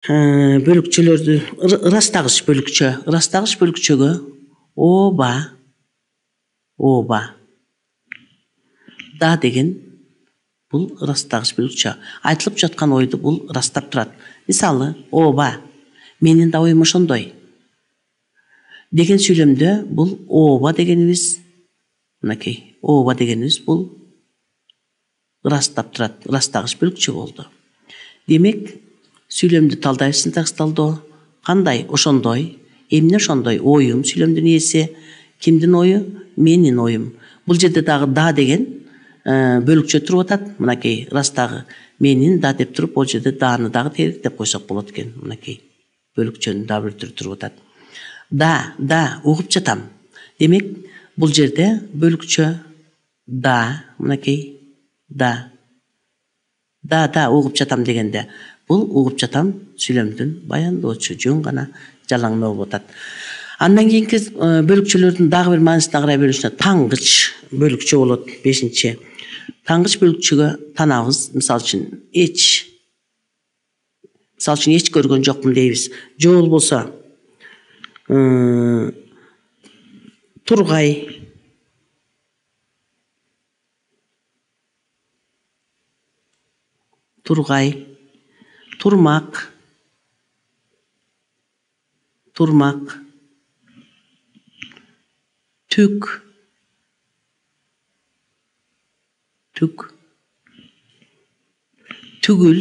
бөлүкчөлөрдү ырастагыч бөлүкчөгө оба да деген бул ырастагыч бөлүкчө. Айтылып жаткан ойду бул ырастап турат. Мисалы, оба менин да оюм ошондой деген сүйлөмдө бул оба дегенибиз, мынакей оба дегенибиз бул ырастап турат, ырастагыч бөлүкчө болду. Демек, сүйлөмдү талдайбыз, синтакс талдоо кандай? Ошондой. Эмне ошондой? Оюм сүйлөмдүн ээси. Кимдин ою? Менин оюм. Бул жерде дагы да деген бөлүкчө туруп атат. Мынакей ырастагы менин да деп туруп, бул жерде даны дагы териктеп койсок болот экен. Мынакей бөлүкчөнүн дагы бир түрү туруп атат. Да угуп жатам. Демек, бул жерде бөлүкчө да, мынакей да угуп жатам дегенде, бул угуп жатам сүйлөмдүн баяндоочу, жөн гана жалаңноо болуп атат. Андан кийинки бөлүкчөлөрдүн дагы бир маанисине карай бөлүнүшүнө тангыч бөлүкчө болот. 5-чи. Тангыч бөлүкчөгө танабыз, мисалы үчүн эч көргөн жокмун дейбиз. Же болбосо тургай, турмак, түк, түгүл,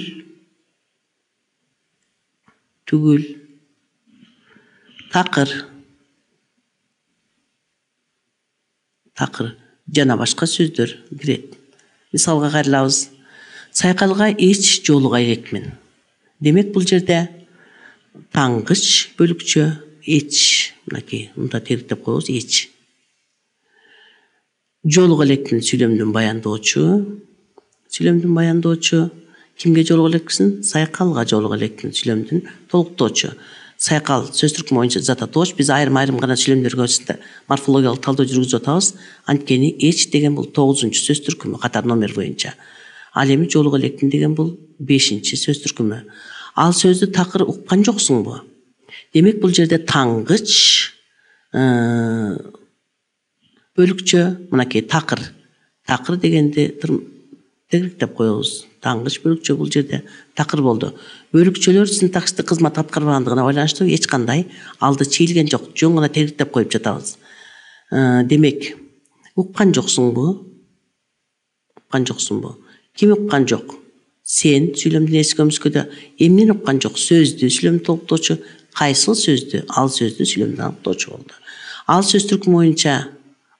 такыр жана башка сөздөр кирет. Мисалга кайрылабыз. Сайкалга эч жолуга элекмин. Демек, бул жерде тангыч бөлүкчө эч, мынакей мында териктеп коебуз, эч. Жолуга элекмин сүйлөмдүн баяндоочу. Кимге жолуга элекмин? Сайкалга жолуга элекмин сүйлөмдүн толуктоочу. Сайкал сөз түркүмү боюнча зататооч. Биз айрым гана сүйлөмдөргө морфологиялык талдоо жүргүзүп атабыз. Анткени эч деген бул 9-чу сөз түркүмү катар номер боюнча. Ал эми жолуга элекмин деген бул 5-чи сөз түркүмү. Ал сөздү такыр уккан жоксуңбу? Демек, бул жерде тангыч бөлүкчө, мынакей такыр дегенди тегиктеп коебуз. Тангыч бөлүкчө бул жерде такыр болду. Бөлүкчөлөр синтаксистик кызмат аткарбагандыгына байланыштуу эч кандай алды чийилген жок, жөн гана тегиктеп коюп жатабыз. Демек, уккан жоксуңбу? Ким уккан жок? Сен сүйлөмдүн ээси көмүскөдө. Эмнени уккан жок? Сөздү сүйлөмдүн толуктоочу. Кайсыл сөздү? Ал сөздү сүйлөмдүн аныктоочу болду. Ал сөз түркүмү боюнча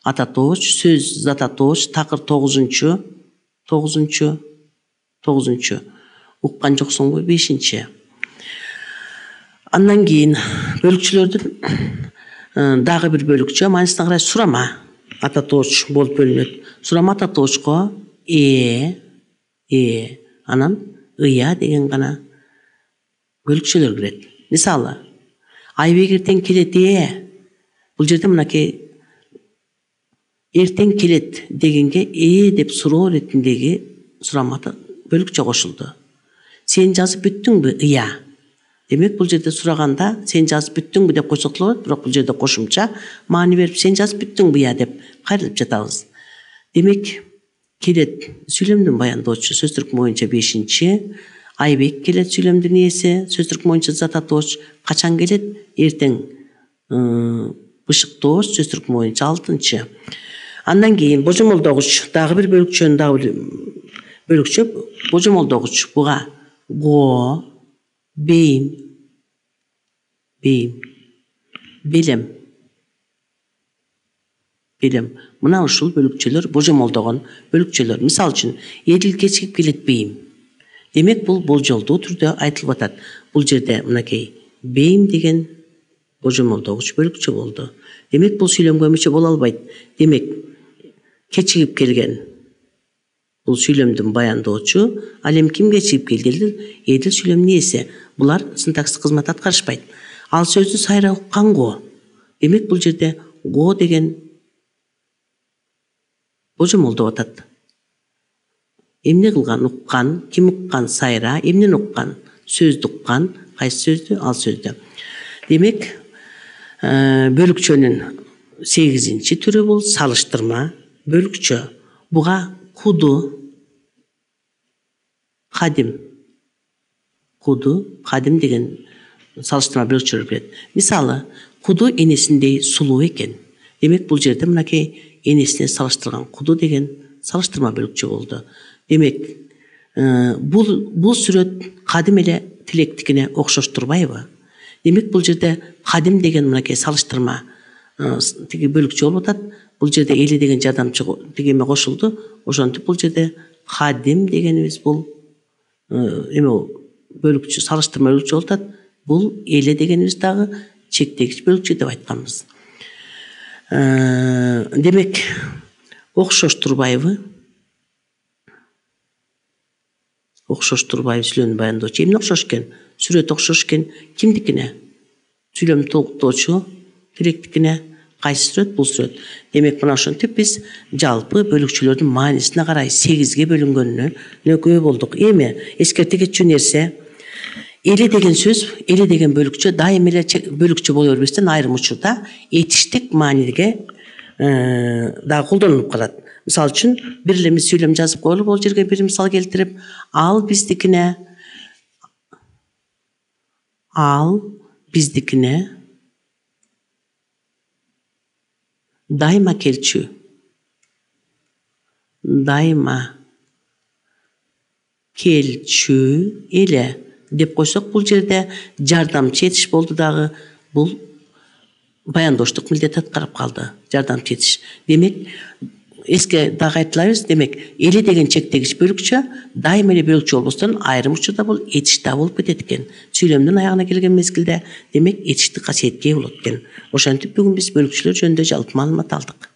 ататооч, сөз зататооч, такыр 9-чу. Уккан жоксуңбу? 5-чи. Андан кийин бөлүкчөлөрдүн дагы бир бөлүкчө маанисине карай сурама ататооч болуп бөлүнөт. Сурама ататоочко анан ыя деген гана бөлүкчөлөр кирет. Мисалы, Айбек эртең келет бул жерде мынакей эртең келет дегенге деп суроо иретиндеги сурама бөлүкчө кошулду. Сен жазып бүттүңбү? Ыя. Демек, бул жерде сураганда сен жазып бүттүңбү деп койсок болот, бирок бул жерде кошумча маани берип сен жазып бүттүңбү? Ыя деп кайрылып жатабыз. Демек, келет сүйлөмдүн баяндоочу сөз түркүмү боюнча 5-чи. Айбек келет сүйлөмдүн ээси сөз түркүмү боюнча зататооч. Качан келет? Эртең бышыктооч сөз түркүмү боюнча 6-чы. Андан кийин божомолдогуч дагы бир бөлүкчө божомолдогуч. Буга го, бейим, белем. Мына ушул бөлүкчөлөр божомолдогон бөлүкчөлөр. Мисалы үчүн, Эдил кечигип келет бейим. Демек, бул болжолдуу түрдө айтылып атат. Бул жерде мынакей бейим деген божомолдогуч бөлүкчө болду. Демек, бул сүйлөмгө мүчө боло албайт. Демек, кечигип келген бул сүйлөмдүн баяндоочу. Ал эми ким кечигип келди? Эдил сүйлөмдүн ээси. Булар синтаксистик кызмат аткарышпайт. Ал сөздү сайра уккан го. Демек, бул жерде го деген божомолдоп атат. Эмне кылган? Уккан. Ким уккан? Сайра. Эмнени уккан? Сөздү уккан. Кайсы сөздү? Ал сөздү. Демек, бөлүкчөнүн 8-чи түрү бул салыштырма бөлүкчө. Буга куду, кадим деген салыштырма бөлүкчөлөр берет. Мисалы, куду энесиндей сулуу экен. Демек, бул жерде мынакей энесине салыштырган куду деген салыштырма бөлүкчө болду. Демек, бул сүрөт кадим эле тилектикине окшош турбайбы? Демек, бул жерде кадим деген мынакей салыштырма тиги бөлүкчө болуп атат. Бул жерде эли деген жардамчы тигиме кошулду. Ошентип бул жерде кадим дегенибиз бул бөлүкчө, салыштырма бөлүкчө болуп атат. Бул эле дегенибиз дагы чектегич бөлүкчө деп айтканбыз. Демек, окшош турбайбы? Окшош турбайбы сүйлөмдү баяндоочу? Эмне окшош экен? Сүрөт окшош экен. Кимдикине? Сүйлөмдү толуктоочу тилектикине. Кайсы сүрөт? Бул сүрөт. Демек, мына ошентип биз жалпы бөлүкчөлөрдүн маанисине карай 8ге бөлүнгөнүнө күбө болдук. Эми эскерте кетчү нерсе, эли деген сөз, эли деген бөлүкчө дайым эле бөлүкчө боло бербестен айрым учурда этиштик мааниге дагы колдонулуп калат. Мисалы үчүн, бир эле сүйлөм жазып коелу, бул жерге бир мисал келтирип, ал биздикине дайыма келчү. Дайыма келчү эле деп койсок, бул жерде жардамчы этиш болду дагы. Бул баяндооштук милдет аткарып калды. Жардамчы этиш. Демек, эске дагы айтылабыз. Демек, эли деген чектегич бөлүкчө дайым эле бөлүкчө болбостон айрым учурда бул этиш да болуп кетет экен. Сүйлөмдүн аягына келген мезгилде, демек, этиштик касиетке болот экен. Ошентип бүгүн биз бөлүкчөлөр жөнүндө жалпы маалымат алдык.